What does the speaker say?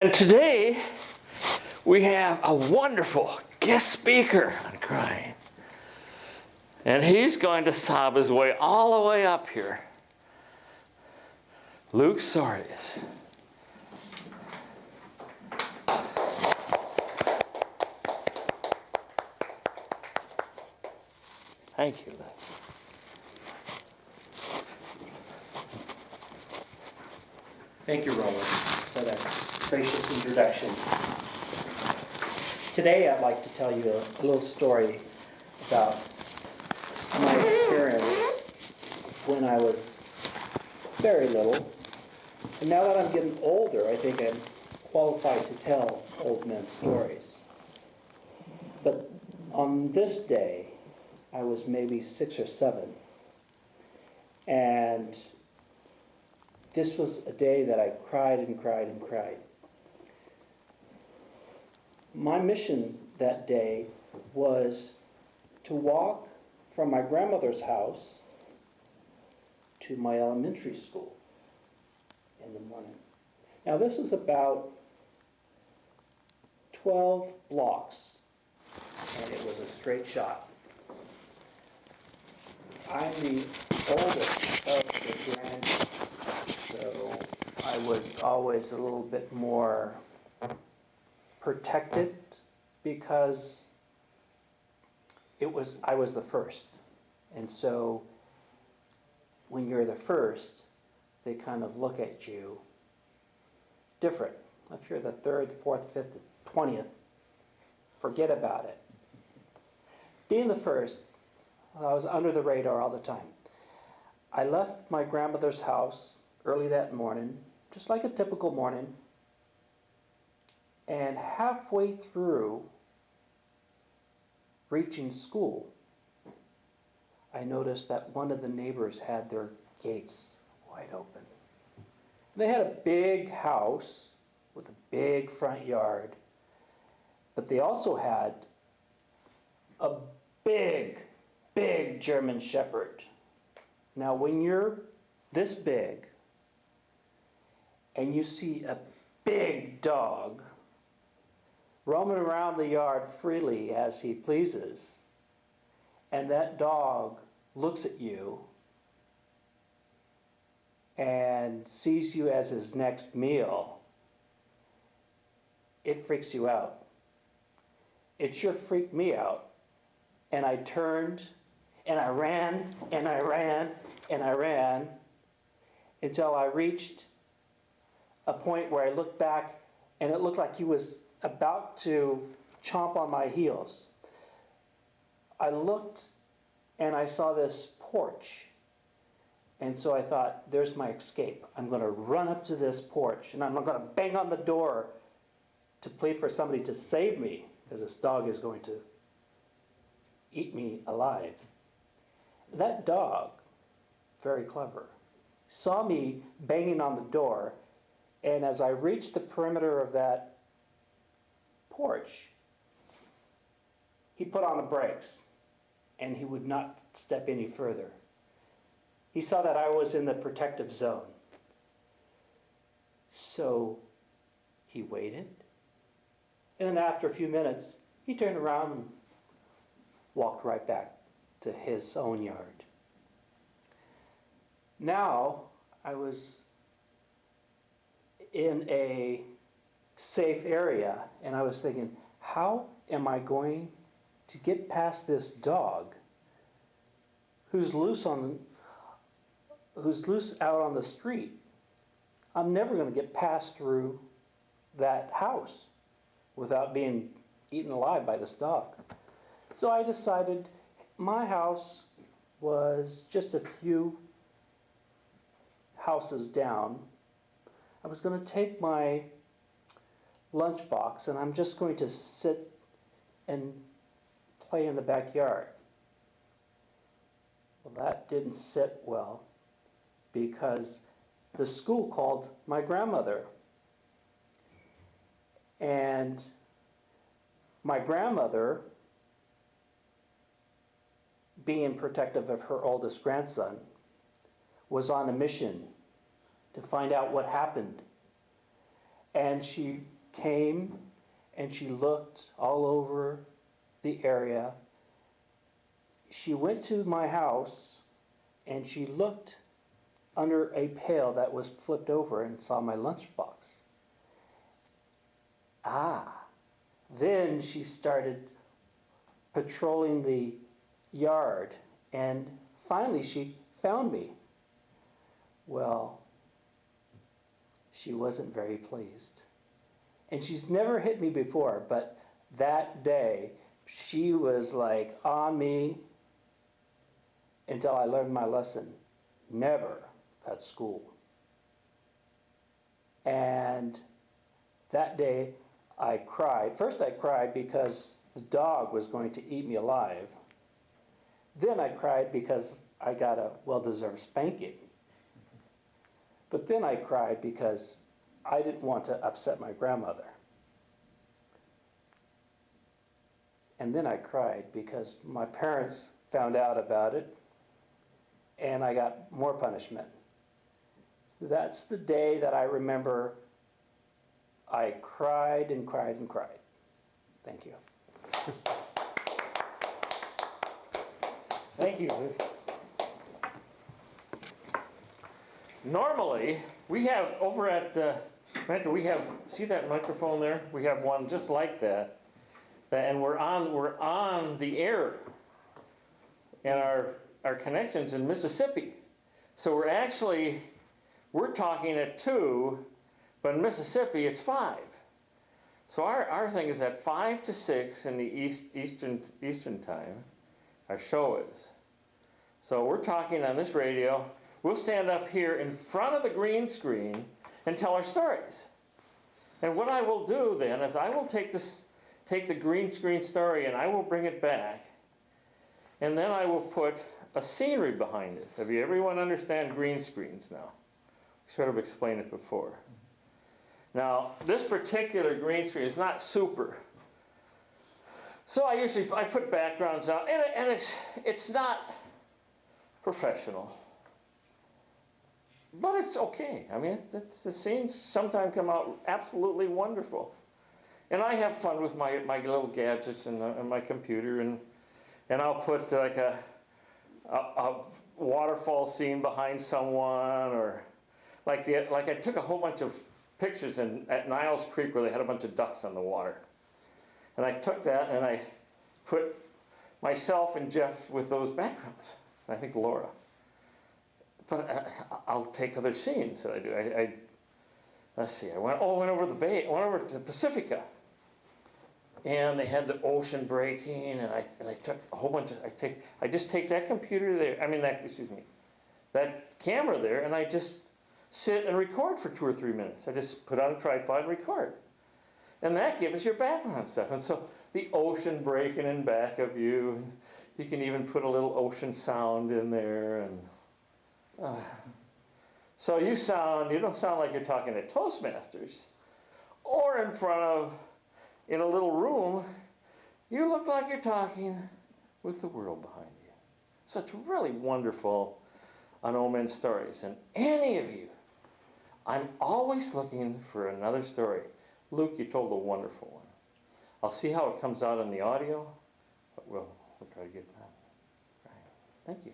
And today we have a wonderful guest speaker on crying. And he's going to sob his way all the way up here. Luke Saures. Thank you, Luke. Thank you, Roland, for that gracious introduction. Today I'd like to tell you a little story about my experience when I was very little. And now that I'm getting older, I think I'm qualified to tell old men's stories. But on this day, I was maybe 6 or 7. And this was a day that I cried and cried and cried. My mission that day was to walk from my grandmother's house to my elementary school in the morning. Now this is about 12 blocks, and it was a straight shot. I'm the oldest of the grandkids, so I was always a little bit more protected because I was the first. And so when you're the first, they kind of look at you different. If you're the 3rd, 4th, 5th, 20th, forget about it. Being the first, I was under the radar all the time. I left my grandmother's house early that morning, just like a typical morning, and halfway through reaching school, I noticed that one of the neighbors had their gates wide open. They had a big house with a big front yard, but they also had a big German Shepherd. Now, when you're this big and you see a big dog roaming around the yard freely as he pleases, and that dog looks at you and sees you as his next meal, it freaks you out. It sure freaked me out. And I turned, and I ran, and I ran, and I ran, until I reached a point where I looked back, and it looked like he was about to chomp on my heels. I looked, and I saw this porch. And so I thought, there's my escape. I'm going to run up to this porch, and I'm going to bang on the door to plead for somebody to save me, because this dog is going to eat me alive. That dog, very clever, saw me banging on the door, and as I reached the perimeter of that porch, he put on the brakes, and he would not step any further. He saw that I was in the protective zone. So he waited, and then after a few minutes, he turned around and walked right back to his own yard. Now I was in a safe area, and I was thinking, how am I going to get past this dog who's loose out on the street? I'm never going to get past through that house without being eaten alive by this dog. So I decided my house was just a few houses down. I was going to take my lunchbox, and I'm just going to sit and play in the backyard. Well, that didn't sit well, because the school called my grandmother. And my grandmother, being protective of her oldest grandson, was on a mission to find out what happened. And she came and she looked all over the area. She went to my house and she looked under a pail that was flipped over and saw my lunchbox. Then she started patrolling the yard and finally she found me. Well, she wasn't very pleased. And she's never hit me before, but that day she was like on me until I learned my lesson. Never cut school. And that day I cried. First I cried because the dog was going to eat me alive. Then I cried because I got a well-deserved spanking. But then I cried because I didn't want to upset my grandmother. And then I cried because my parents found out about it and I got more punishment. That's the day that I remember I cried and cried and cried. Thank you. Thank you. Normally, we have over at Mentor, we have, see that microphone there? We have one just like that. And we're on the air. And our connection's in Mississippi. So we're talking at 2, but in Mississippi it's 5. So our thing is at 5 to 6 in the Eastern time. Our show is. So we're talking on this radio. We'll stand up here in front of the green screen and tell our stories. And what I will do then is I will take the green screen story and I will bring it back. And then I will put a scenery behind it. Have you everyone understand green screens now? I sort of explained it before. Now, this particular green screen is not super. So I put backgrounds out, and it's not professional. But it's okay. I mean, the scenes sometimes come out absolutely wonderful. And I have fun with my little gadgets and my computer, and I'll put like a waterfall scene behind someone, or like I took a whole bunch of pictures at Niles Creek where they had a bunch of ducks on the water. And I took that and I put myself and Jeff with those backgrounds. I think Laura. But I'll take other scenes that I do. Let's see. I went over the bay. Went over to Pacifica, and they had the ocean breaking. And I took a whole bunch of. I just take that computer there. I mean that camera there, and I just sit and record for 2 or 3 minutes. I just put on a tripod and record. And that gives your background stuff. And so the ocean breaking in back of you. And you can even put a little ocean sound in there. And so you don't sound like you're talking at Toastmasters. Or in a little room, you look like you're talking with the world behind you. So it's really wonderful on Old Men Stories. And any of you, I'm always looking for another story. Luke, you told a wonderful one. I'll see how it comes out in the audio, but we'll try to get that. Right. Thank you.